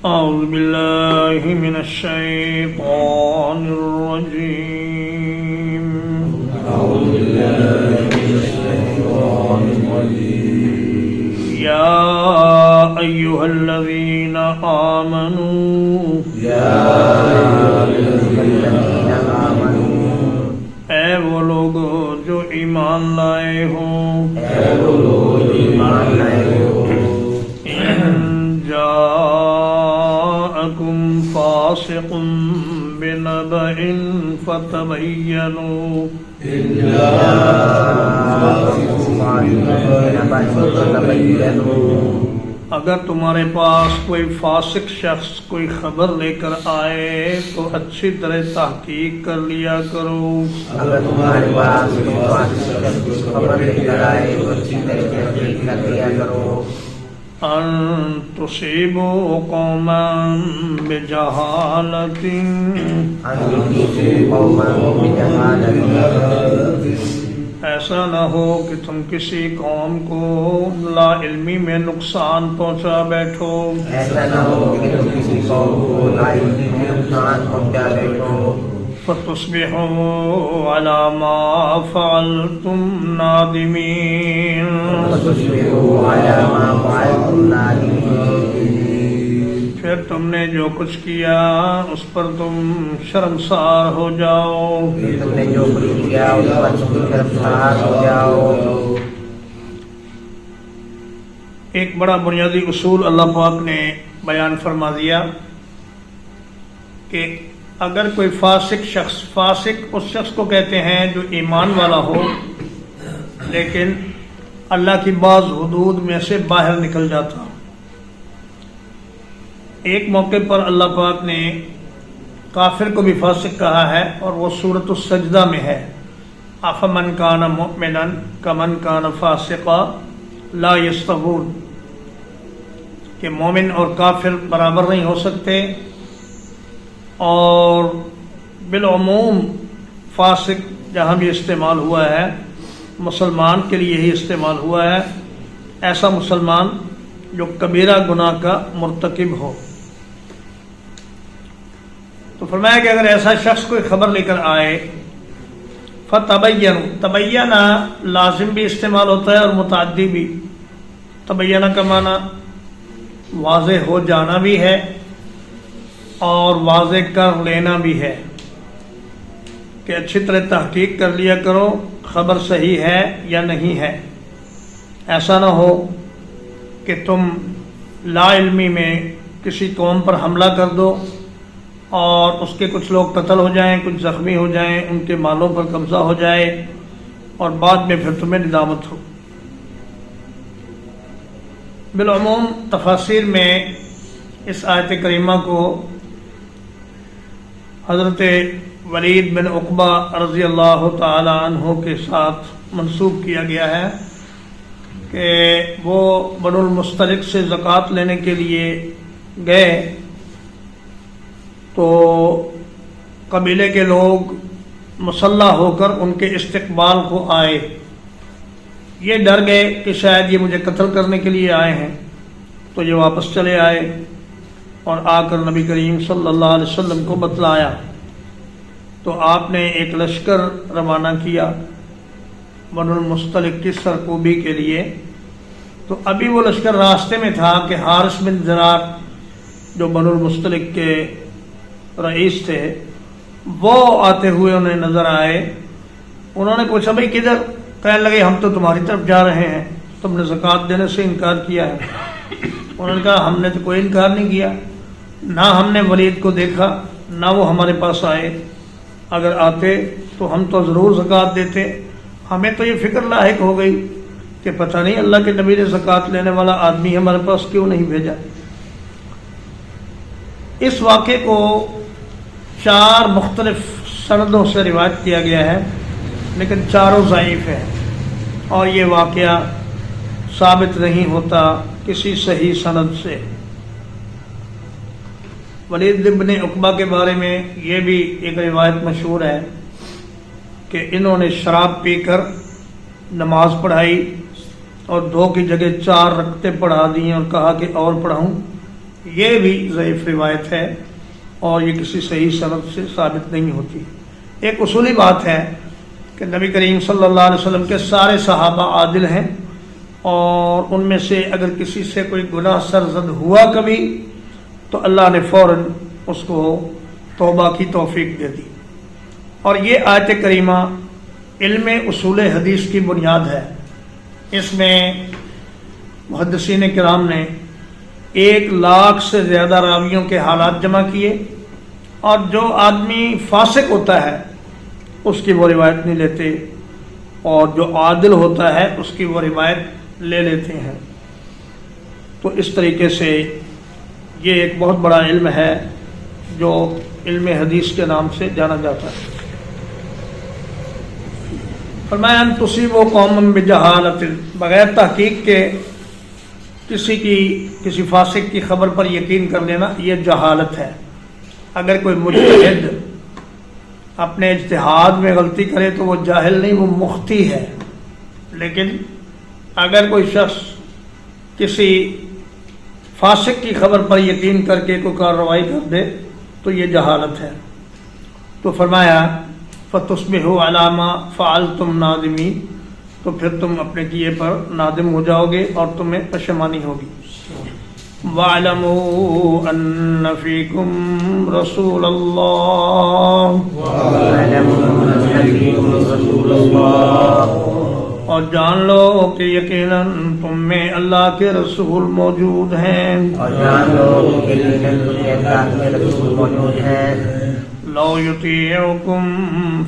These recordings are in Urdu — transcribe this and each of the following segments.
أعوذ بالله من الشيطان الرجيم. أعوذ بالله من الشيطان الرجيم. يا أيها الذين آمنوا يا الذين آمنوا اے وہ لوگ جو ایمان لائے ہو، اے وہ لوگ ایمان لائے ہو، ان جاءکم فاسق بنبأ فتبینوا إن جاءكم فاسق فتبينوا اگر تمہارے پاس کوئی فاسق شخص کوئی خبر لے کر آئے تو اچھی طرح تحقیق کر لیا کرو. اگر تمہارے پاس کوئی فاسق خبر لے کر آئے تو اچھی طرح تحقیق کر لیا کرو. ان تصیبوا قوما بجہالۃ أن تصيبوا قوما بجهالة ایسا نہ ہو کہ تم کسی قوم کو لا علمی میں نقصان پہنچا بیٹھو. ایسا نہ ہو کہ تم کسی قوم کو لا علمی میں نقصان پہنچا بیٹھو. فتصبحوا على ما فعلتم نادمین فتصبحوا على ما فعلتم نادمين. پھر تم نے جو کچھ کیا اس پر تم شرمسار ہو جاؤ. تم نے جو کچھ کیا اس پر تم گرفتار ہو جاؤ. ایک بڑا بنیادی اصول اللہ پاک نے بیان فرما دیا کہ اگر کوئی فاسق شخص، فاسق اس شخص کو کہتے ہیں جو ایمان والا ہو لیکن اللہ کی بعض حدود میں سے باہر نکل جاتا. ایک موقع پر اللہ پاک نے کافر کو بھی فاسق کہا ہے اور وہ سورۃ السجدہ میں ہے. افمن کان مؤمنا کمن کان فاسقا لا یستوون، کہ مومن اور کافر برابر نہیں ہو سکتے. اور بالعموم فاسق جہاں بھی استعمال ہوا ہے مسلمان کے لیے ہی استعمال ہوا ہے، ایسا مسلمان جو کبیرہ گناہ کا مرتکب ہو. تو فرمایا کہ اگر ایسا شخص کوئی خبر لے کر آئے فتبینوا، تبینہ لازم بھی استعمال ہوتا ہے اور متعدی بھی. تبینہ کا معنی واضح ہو جانا بھی ہے اور واضح کر لینا بھی ہے کہ اچھی طرح تحقیق کر لیا کرو خبر صحیح ہے یا نہیں ہے. ایسا نہ ہو کہ تم لا علمی میں کسی قوم پر حملہ کر دو اور اس کے کچھ لوگ قتل ہو جائیں، کچھ زخمی ہو جائیں، ان کے مالوں پر قبضہ ہو جائے اور بعد میں پھر تمہیں ندامت ہو. بالعموم تفاسیر میں اس آیت کریمہ کو حضرت ولید بن عقبہ رضی اللہ تعالی عنہ کے ساتھ منسوب کیا گیا ہے کہ وہ بنو المصطلق سے زکوٰۃ لینے کے لیے گئے تو قبیلے کے لوگ مسلح ہو کر ان کے استقبال کو آئے. یہ ڈر گئے کہ شاید یہ مجھے قتل کرنے کے لیے آئے ہیں، تو یہ واپس چلے آئے اور آ کر نبی کریم صلی اللہ علیہ وسلم کو بتلایا. تو آپ نے ایک لشکر روانہ کیا بنو المصطلق کی سرکوبی کے لیے. تو ابھی وہ لشکر راستے میں تھا کہ حارث بن زرار جو بنو المصطلق کے رئیس تھے وہ آتے ہوئے انہیں نظر آئے. انہوں نے پوچھا بھائی کدھر؟ کہنے لگے ہم تو تمہاری طرف جا رہے ہیں، تم نے زکوٰۃ دینے سے انکار کیا ہے. انہوں نے کہا ہم نے تو کوئی انکار نہیں کیا، نہ ہم نے ولید کو دیکھا نہ وہ ہمارے پاس آئے. اگر آتے تو ہم تو ضرور زکوٰۃ دیتے. ہمیں تو یہ فکر لاحق ہو گئی کہ پتہ نہیں اللہ کے نبی نے زکوٰۃ لینے والا آدمی ہمارے پاس کیوں نہیں بھیجا. اس واقعے کو 4 مختلف سندوں سے روایت کیا گیا ہے لیکن چاروں ضعیف ہیں اور یہ واقعہ ثابت نہیں ہوتا کسی صحیح سند سے. ولید بن عقبہ کے بارے میں یہ بھی ایک روایت مشہور ہے کہ انہوں نے شراب پی کر نماز پڑھائی اور 2 کی جگہ 4 رکعتیں پڑھا دیں اور کہا کہ اور پڑھاؤں. یہ بھی ضعیف روایت ہے اور یہ کسی صحیح سند سے ثابت نہیں ہوتی۔ ایک اصولی بات ہے کہ نبی کریم صلی اللہ علیہ وسلم کے سارے صحابہ عادل ہیں، اور ان میں سے اگر کسی سے کوئی گناہ سرزد ہوا کبھی تو اللہ نے فوراً اس کو توبہ کی توفیق دے دی۔ اور یہ آیت کریمہ علم اصول حدیث کی بنیاد ہے۔ اس میں محدثین کرام نے 1,00,000 سے زیادہ راویوں کے حالات جمع کیے، اور جو آدمی فاسق ہوتا ہے اس کی وہ روایت نہیں لیتے، اور جو عادل ہوتا ہے اس کی وہ روایت لے لیتے ہیں۔ تو اس طریقے سے یہ ایک بہت بڑا علم ہے جو علم حدیث کے نام سے جانا جاتا ہے۔ فرمایا ان تصیبوا قوما بجہالۃ، بغیر تحقیق کے کسی فاسق کی خبر پر یقین کر لینا یہ جہالت ہے۔ اگر کوئی مجتہد اپنے اجتہاد میں غلطی کرے تو وہ جاہل نہیں، وہ مخطی ہے، لیکن اگر کوئی شخص کسی فاسق کی خبر پر یقین کر کے کوئی کارروائی کر دے تو یہ جہالت ہے۔ تو فرمایا فتصبحوا علی ما فعلتم نادمین، تو پھر تم اپنے کیے پر نادم ہو جاؤ گے اور تمہیں پشیمانی ہوگی۔ وَاعْلَمُوا أَنَّ فِيكُمْ رَسُولَ اللَّهِ، اور جان لو کہ یقیناً تم میں اللہ کے رسول موجود ہیں، لو يطيعكم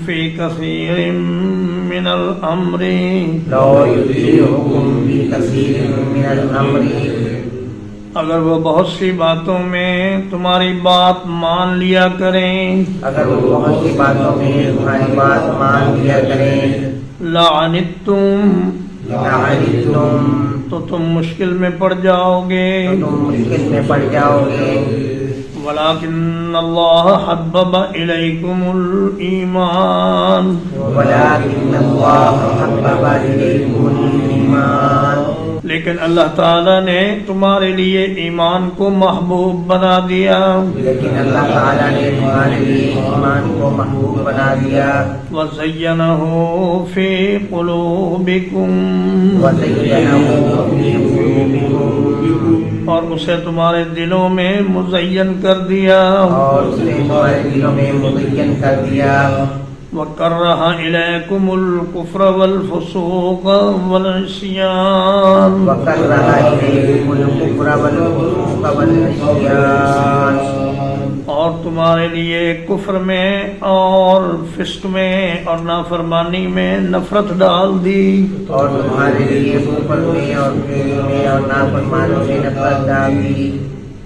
في كثير من الأمر، اگر وہ بہت سی باتوں میں تمہاری بات مان لیا کریں، لعنتم، تو تم مشکل میں پڑ جاؤ گے، ولیکن اللہ حبب الیکم الایمان، لیکن اللہ تعالیٰ نے تمہارے لیے ایمان کو محبوب بنا دیا، وَزَيَّنَهُ فِي قُلُوبِكُمْ، اور اسے تمہارے دلوں میں مزین کر دیا، وَكَرَّهَ إِلَيْكُمُ الْكُفْرَ وَالْفُسُوقَ وَالْعِصْيَانَ، اور تمہارے لیے کفر میں اور فسق میں اور نافرمانی میں نفرت ڈال دی، اور تمہارے لیے کفر میں اور فسق میں اور نافرمانی میں نفرت ڈال دی۔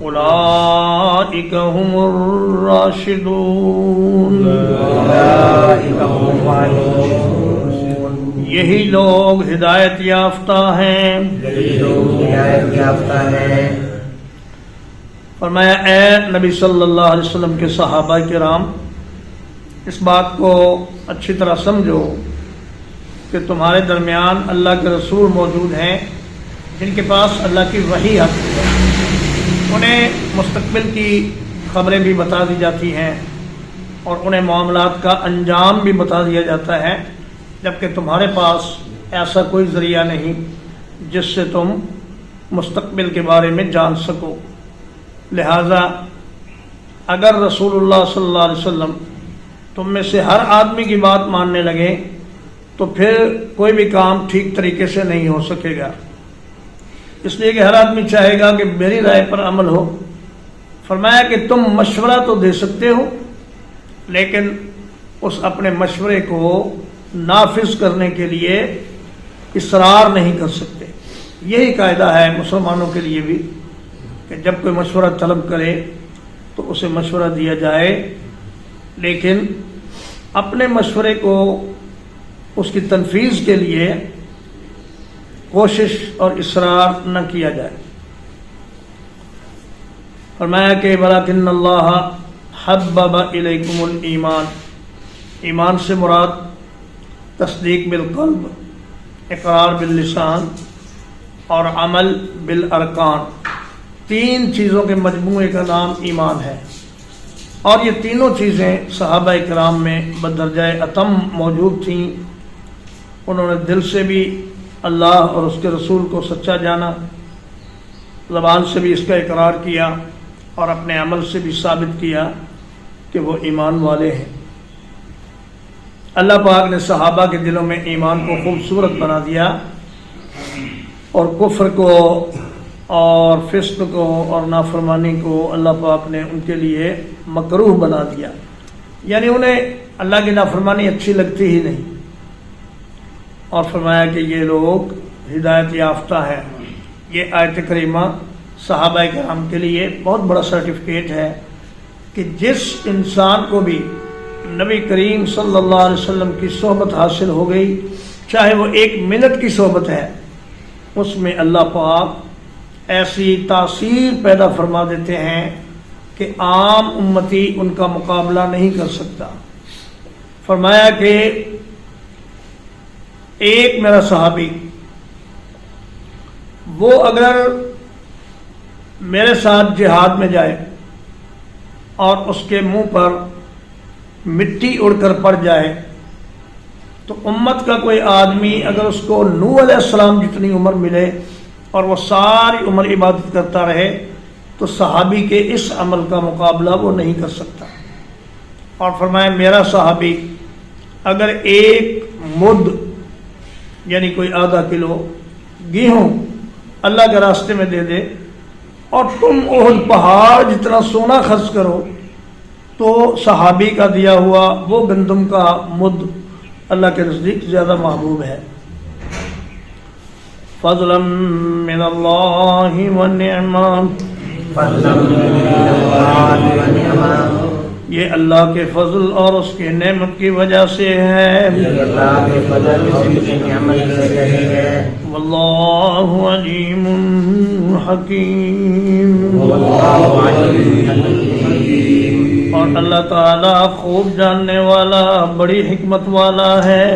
اولئک هم الراشدون، یہی لوگ ہدایت یافتہ ہیں، فرمایا اے نبی صلی اللہ علیہ وسلم کے صحابہ کرام، اس بات کو اچھی طرح سمجھو کہ تمہارے درمیان اللہ کے رسول موجود ہیں جن کے پاس اللہ کی وحی آتی ہے، انہیں مستقبل کی خبریں بھی بتا دی جاتی ہیں اور انہیں معاملات کا انجام بھی بتا دیا جاتا ہے، جبکہ تمہارے پاس ایسا کوئی ذریعہ نہیں جس سے تم مستقبل کے بارے میں جان سکو۔ لہذا اگر رسول اللہ صلی اللہ علیہ وسلم تم میں سے ہر آدمی کی بات ماننے لگے تو پھر کوئی بھی کام ٹھیک طریقے سے نہیں ہو سکے گا، اس لیے کہ ہر آدمی چاہے گا کہ میری رائے پر عمل ہو۔ فرمایا کہ تم مشورہ تو دے سکتے ہو لیکن اس اپنے مشورے کو نافذ کرنے کے لیے اصرار نہیں کر سکتے۔ یہی قاعدہ ہے مسلمانوں کے لیے بھی کہ جب کوئی مشورہ طلب کرے تو اسے مشورہ دیا جائے، لیکن اپنے مشورے کو اس کی تنفیذ کے لیے کوشش اور اصرار نہ کیا جائے۔ فرمایا کہ ولیکن اللہ حبب الیکم الایمان، ایمان سے مراد تصدیق بالقلب، اقرار باللسان اور عمل بالارکان، 3 چیزوں کے مجموعے کا نام ایمان ہے، اور یہ تینوں چیزیں صحابہ کرام میں بدرجہ اتم موجود تھیں۔ انہوں نے دل سے بھی اللہ اور اس کے رسول کو سچا جانا، زبان سے بھی اس کا اقرار کیا، اور اپنے عمل سے بھی ثابت کیا کہ وہ ایمان والے ہیں۔ اللہ پاک نے صحابہ کے دلوں میں ایمان کو خوبصورت بنا دیا، اور کفر کو اور فسق کو اور نافرمانی کو اللہ پاک نے ان کے لیے مکروہ بنا دیا، یعنی انہیں اللہ کی نافرمانی اچھی لگتی ہی نہیں، اور فرمایا کہ یہ لوگ ہدایت یافتہ ہیں۔ یہ آیت کریمہ صحابہ کرام کے لیے بہت بڑا سرٹیفکیٹ ہے کہ جس انسان کو بھی نبی کریم صلی اللہ علیہ وسلم کی صحبت حاصل ہو گئی، چاہے وہ 1 منٹ کی صحبت ہے، اس میں اللہ پاک ایسی تاثیر پیدا فرما دیتے ہیں کہ عام امتی ان کا مقابلہ نہیں کر سکتا۔ فرمایا کہ ایک میرا صحابی، وہ اگر میرے ساتھ جہاد میں جائے اور اس کے منہ پر مٹی اڑ کر پڑ جائے، تو امت کا کوئی آدمی اگر اس کو نوح علیہ السلام جتنی عمر ملے اور وہ ساری عمر عبادت کرتا رہے، تو صحابی کے اس عمل کا مقابلہ وہ نہیں کر سکتا۔ اور فرمایا میرا صحابی اگر 1 مد یعنی کوئی آدھا کلو گیہوں اللہ کے راستے میں دے دے، اور تم احد پہاڑ جتنا سونا خرچ کرو، تو صحابی کا دیا ہوا وہ گندم کا مد اللہ کے نزدیک زیادہ محبوب ہے۔ فضلا من اللہ ونعما، یہ اللہ کے فضل اور اس کے نعمت کی وجہ سے ہے۔ واللہ علیم حکیم، اور اللہ تعالیٰ خوب جاننے والا بڑی حکمت والا ہے۔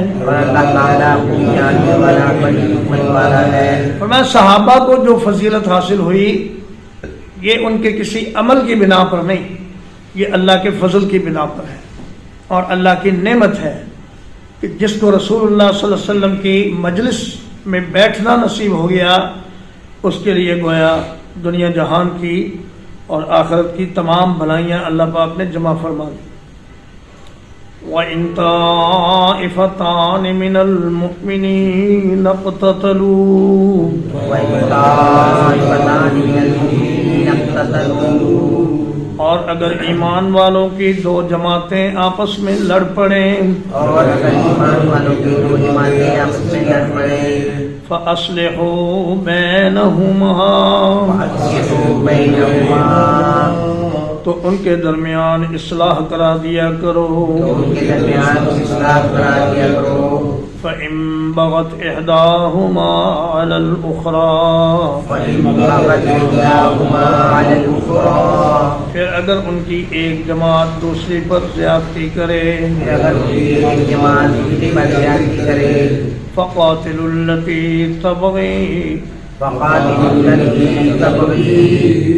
فرمایا صحابہ کو جو فضیلت حاصل ہوئی، یہ ان کے کسی عمل کی بنا پر نہیں، یہ اللہ کے فضل کی بنا پر ہے، اور اللہ کی نعمت ہے کہ جس کو رسول اللہ صلی اللہ علیہ وسلم کی مجلس میں بیٹھنا نصیب ہو گیا، اس کے لیے گویا دنیا جہان کی اور آخرت کی تمام بھلائیاں اللہ پاک نے جمع فرما دی۔ وَإِن طَائِفَتَانِ مِنَ الْمُؤْمِنِينَ اقْتَتَلُوا، اور اگر ایمان والوں کی 2 جماعتیں آپس میں لڑ پڑیں، فَأَصْلِحُوا بَيْنَهُمَا، تو ان کے درمیان اصلاح کرا دیا کرو۔ فَإِن بَغَتْ إِحْدَاهُمَا عَلَى الْأُخْرَى، پھر اگر ان کی ایک جماعت دوسری پر زیادتی کرے، فَقَاتِلُوا الَّتِي تَبْغِي،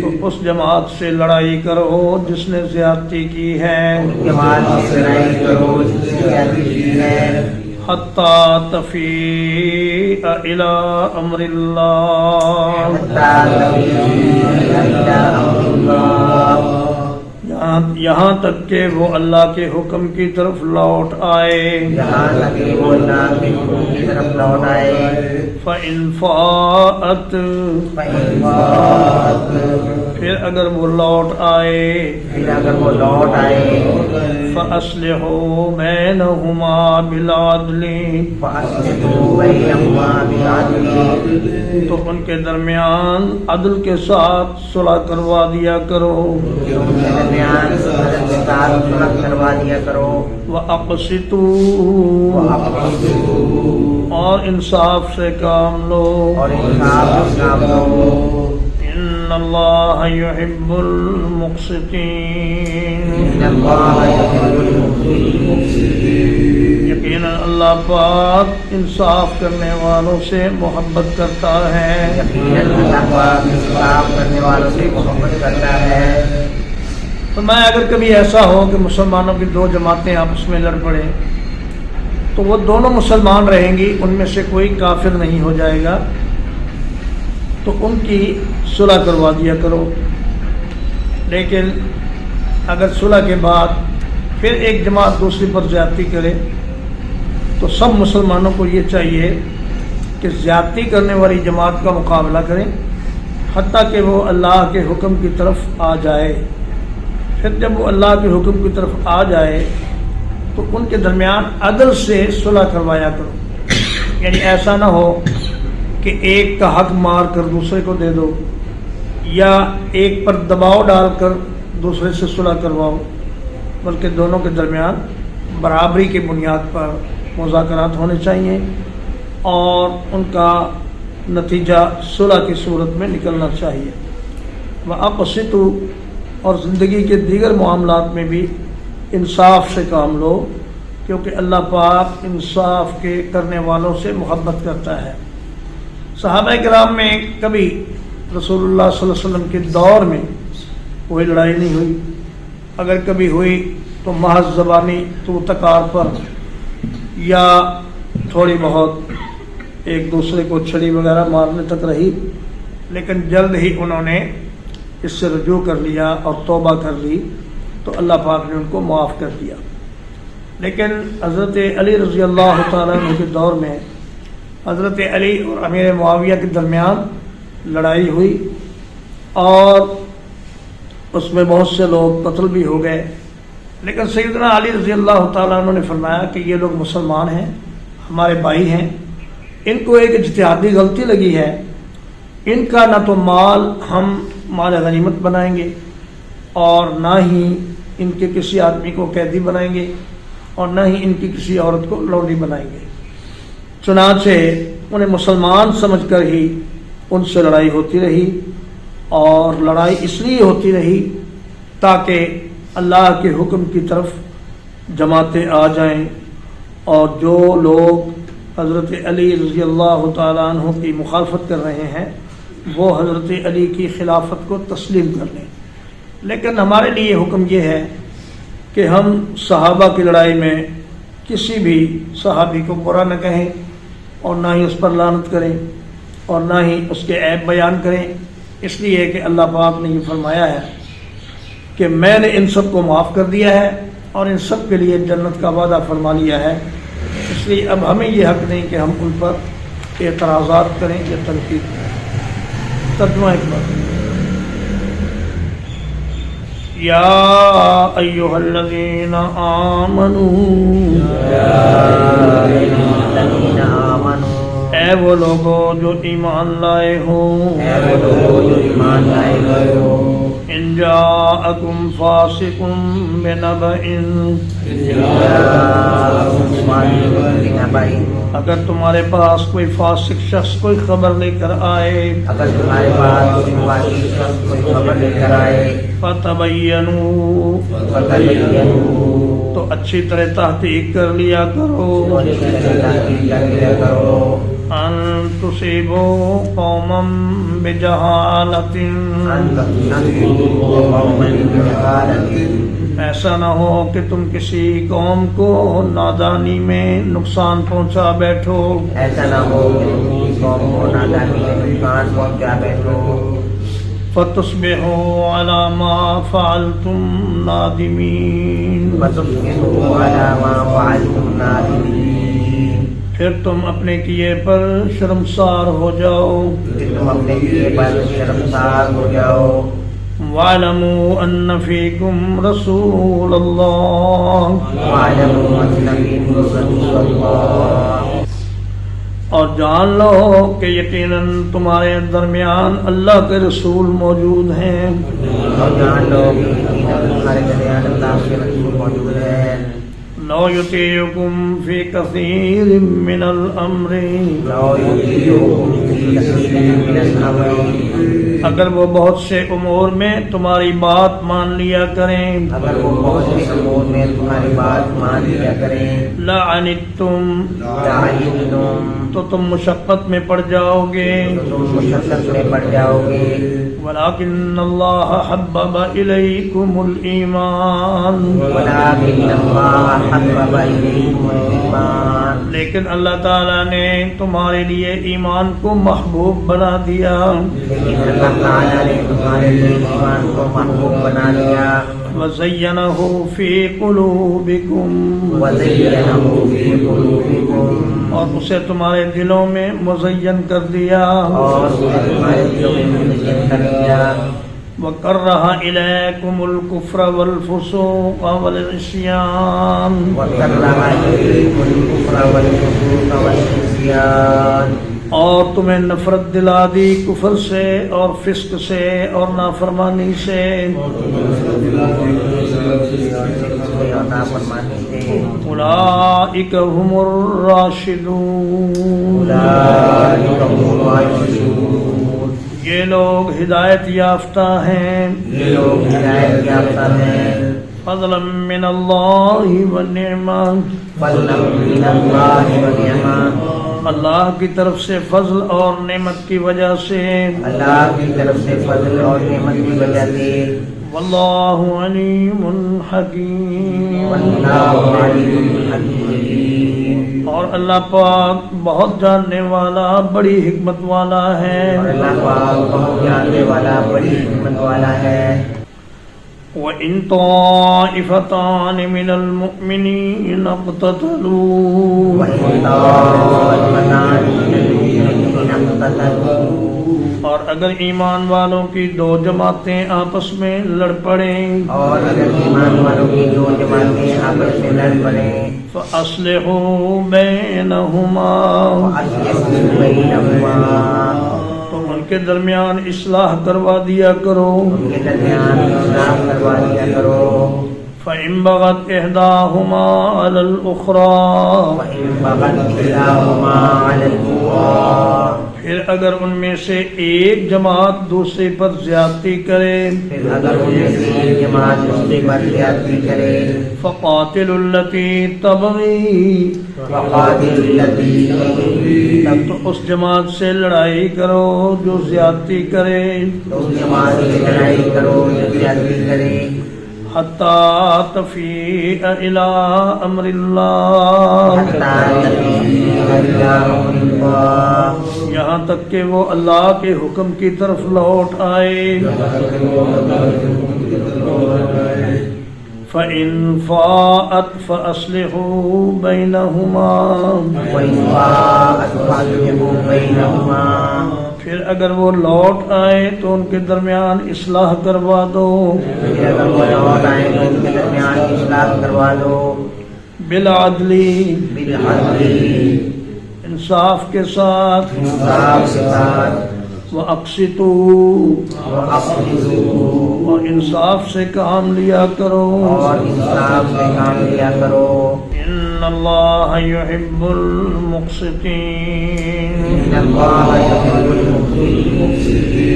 تو اس جماعت سے لڑائی کرو جس نے زیادتی کی ہے، حتیٰ تفیء الی امر اللہ، یہاں تک کہ وہ اللہ کے حکم کی طرف لوٹ آئے۔ فَإِن فَاءَتْ، پھر اگر وہ لوٹ آئے، فَأَصْلِحُوا بَيْنَهُمَا بِالْعَدْلِ، تو ان کے درمیان عدل کے ساتھ صلح کروا دیا کرو۔ وَأَقْسِطُوا، اور انصاف سے کام لو۔ إِنَّ اللَّهَ يُحِبُّ الْمُقْسِطِينَ، یقیناً اللہ پاک انصاف کرنے والوں سے محبت کرتا ہے. یقیناً اللہ پاک انصاف کرنے والوں سے محبت کرتا ہے. تو میں اگر کبھی ایسا ہو کہ مسلمانوں کی دو جماعتیں آپس میں لڑ پڑیں تو وہ دونوں مسلمان رہیں گی، ان میں سے کوئی کافر نہیں ہو جائے گا، تو ان کی صلح کروا دیا کرو. لیکن اگر صلح کے بعد پھر ایک جماعت دوسری پر زیادتی کرے تو سب مسلمانوں کو یہ چاہیے کہ زیادتی کرنے والی جماعت کا مقابلہ کریں حتیٰ کہ وہ اللہ کے حکم کی طرف آ جائے. پھر جب وہ اللہ کے حکم کی طرف آ جائے تو ان کے درمیان عدل سے صلح کروایا کرو. یعنی ایسا نہ ہو کہ ایک کا حق مار کر دوسرے کو دے دو یا ایک پر دباؤ ڈال کر دوسرے سے صلح کرواؤ، بلکہ دونوں کے درمیان برابری کی بنیاد پر مذاکرات ہونے چاہیے اور ان کا نتیجہ صلح کی صورت میں نکلنا چاہیے. وَأَقْسِطُوا، اور زندگی کے دیگر معاملات میں بھی انصاف سے کام لو، کیونکہ اللہ پاک انصاف کے کرنے والوں سے محبت کرتا ہے. صحابہ کرام میں کبھی رسول اللہ صلی اللہ علیہ وسلم کے دور میں کوئی لڑائی نہیں ہوئی. اگر کبھی ہوئی تو محض زبانی تو تکار پر یا تھوڑی بہت ایک دوسرے کو چھڑی وغیرہ مارنے تک رہی، لیکن جلد ہی انہوں نے اس سے رجوع کر لیا اور توبہ کر لی تو اللہ پاک نے ان کو معاف کر دیا. لیکن حضرت علی رضی اللہ تعالیٰ عنہ کے دور میں حضرت علی اور امیر معاویہ کے درمیان لڑائی ہوئی اور اس میں بہت سے لوگ قتل بھی ہو گئے. لیکن سیدنا علی رضی اللہ تعالیٰ عنہ نے فرمایا کہ یہ لوگ مسلمان ہیں، ہمارے بھائی ہیں، ان کو ایک اجتہادی غلطی لگی ہے، ان کا نہ تو مال ہم مال غنیمت بنائیں گے اور نہ ہی ان کے کسی آدمی کو قیدی بنائیں گے اور نہ ہی ان کی کسی عورت کو لونڈی بنائیں گے. چنانچہ انہیں مسلمان سمجھ کر ہی ان سے لڑائی ہوتی رہی، اور لڑائی اس لیے ہوتی رہی تاکہ اللہ کے حکم کی طرف جماعتیں آ جائیں اور جو لوگ حضرت علی رضی اللہ تعالیٰ عنہ کی مخالفت کر رہے ہیں وہ حضرت علی کی خلافت کو تسلیم کر لیں. لیکن ہمارے لیے حکم یہ ہے کہ ہم صحابہ کی لڑائی میں کسی بھی صحابی کو برا نہ کہیں اور نہ ہی اس پر لعنت کریں اور نہ ہی اس کے عیب بیان کریں، اس لیے کہ اللہ پاک نے یہ فرمایا ہے کہ میں نے ان سب کو معاف کر دیا ہے اور ان سب کے لیے جنت کا وعدہ فرما لیا ہے. اس لیے اب ہمیں یہ حق نہیں کہ ہم ان پر اعتراضات کریں یا تنقید کریں. ترجمہ ایک بار. یا ایھا الذین آمنوا، اے وہ لوگوں جو ایمان لائے ہو، ان جاءکم فاسق بنبأ، اگر تمہارے پاس کوئی فاسق شخص کوئی خبر لے کر آئے، فتبینوا، تو اچھی طرح تحقیق کر لیا کرو، ان تصیبوا قوما بجہالۃ، ایسا نہ ہو کہ تم کسی قوم کو نادانی میں نقصان پہنچا بیٹھو، ایسا نہ ہو کہ کسی قوم کو نادانی میں نقصان پہنچا بیٹھو، فتصبحوا علی ما فعلتم نادمین، فتصبحوا علی ما فعلتم نادمین، پھر تم اپنے کیے پر شرمسار ہو جاؤ، پھر تم اپنے کیے پر شرمسار ہو جاؤ. وَاعْلَمُوا أَنَّ فِيكُمْ رَسُولَ اللَّهِ، وَاعْلَمُوا أَنَّ فِيكُمْ رَسُولَ اللَّهِ، اور جان لو کہ یقیناً تمہارے درمیان اللہ کے رسول موجود ہیں، اور جان لو کہ یقیناً تمہارے درمیان اللہ کے رسول موجود ہیں. لو يطيعكم في كثير من الأمر لو يطيعكم في كثير من الأمر اگر وہ بہت سے امور میں تمہاری بات مان لیا کریں اگر وہ بہت سے امور میں تمہاری بات مان لیا کریں لعنتم لعنتم تو تم مشقت میں پڑ جاؤ گے تم مشقت میں پڑ جاؤ گے ولكن اللہ حبب الیکم الایمان ولكن اللہ حبب الیکم الایمان لیکن اللہ تعالیٰ نے تمہارے لیے ایمان کو محبوب بنا دیا لیکن اللہ تعالیٰ نے تمہارے لیے ایمان کو محبوب بنا لیا وزینہ فی قلوبکم وزینہ فی قلوبکم اور اسے تمہارے دلوں میں مزین کر دیا اور اسے تمہارے دلوں میں مزین کر دیا وکرہ الیکم الکفر والفسوق والعصیان وَكَرَّهَ إِلَيْكُمُ الْكُفْرَ وَالْفُسُوقَ وَالْعِصْيَانَ اور تمہیں نفرت دلا دی کفر سے اور فسق سے اور نافرمانی سے اور نافرمانی سے اولئک هم الراشدون اولئک هم الراشدون یہ لوگ ہدایت یافتہ ہیں یہ لوگ ہدایت یافتہ ہیں فضلا من اللہ ونعمہ فضلا من اللہ ونعمہ اللہ کی طرف سے فضل اور نعمت کی وجہ سے اللہ کی طرف سے فضل اور نعمت کی وجہ سے واللہ علیم حکیم واللہ علیم حکیم اور اللہ پاک بہت جاننے والا بڑی حکمت والا ہے اور اللہ پاک بہت جاننے والا بڑی حکمت والا ہے وَإِن طَائِفَتَانِ مِنَ الْمُؤْمِنِينَ اقْتَتَلُوا وَإِن طَائِفَتَانِ مِنَ الْمُؤْمِنِينَ اقْتَتَلُوا اور اگر ایمان والوں کی دو جماعتیں آپس میں لڑ پڑیں اور اگر ایمان والوں کی دو جماعتیں آپس میں لڑ پڑیں فَأَصْلِحُوا بَيْنَهُمَا فَأَصْلِحُوا بَيْنَهُمَا تو ان کے درمیان اصلاح کروا دیا کرو ان کے درمیان اصلاح کروا دیا کرو فَإِن بَغَتْ إِحْدَاهُمَا عَلَى الْأُخْرَى وَإِن بَغَتْ إِحْدَاهُمَا عَلَى الْأُخْرَى پھر اگر ان میں سے ایک جماعت دوسرے پر زیادتی کرے پھر اگر ان میں سے ایک جماعت دوسرے پر زیادتی کرے فَقَاتِلُوا الَّتِي تَبْغِي وَقَاتِلُوا الَّتِي تب تو اس جماعت سے لڑائی کرو جو زیادتی کرے تو اس جماعت سے لڑائی کرو جو زیادتی کرے حَتَّى تَفِيءَ إِلَىٰ أَمْرِ اللَّهِ حَتَّى تَفِيءَ إِلَىٰ أَمْرِ اللَّهِ یہاں تک کہ وہ اللہ کے حکم کی طرف لوٹ آئے فَإِن فَاءَتْ فَأَصْلِحُوا بَيْنَهُمَا وَإِن فَاءَتْ فَأَصْلِحُوا بَيْنَهُمَا پھر اگر وہ لوٹ آئے تو ان کے درمیان اصلاح کروا دو پھر اگر وہ لوٹ آئے تو ان کے درمیان اصلاح کروا دو بالعدل بالعدل انصاف کے ساتھ انصاف کے ساتھ وَأَقْسِطُوا وَأَقْسِطُوا اور انصاف سے کام لیا کرو اور انصاف سے کام لیا کرو ان اللہ یحب المقسطین ان اللہ یحب المقسطین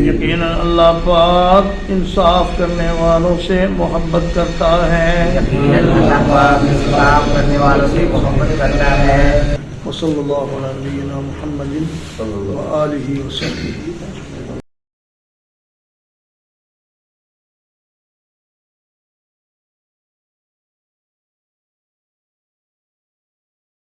یقیناً اللہ پاک انصاف کرنے والوں سے محبت کرتا ہے یقیناً اللہ پاک انصاف کرنے والوں سے محبت کرتا ہے وصلی اللہ علی نبینا محمد وآلہ وصحبہ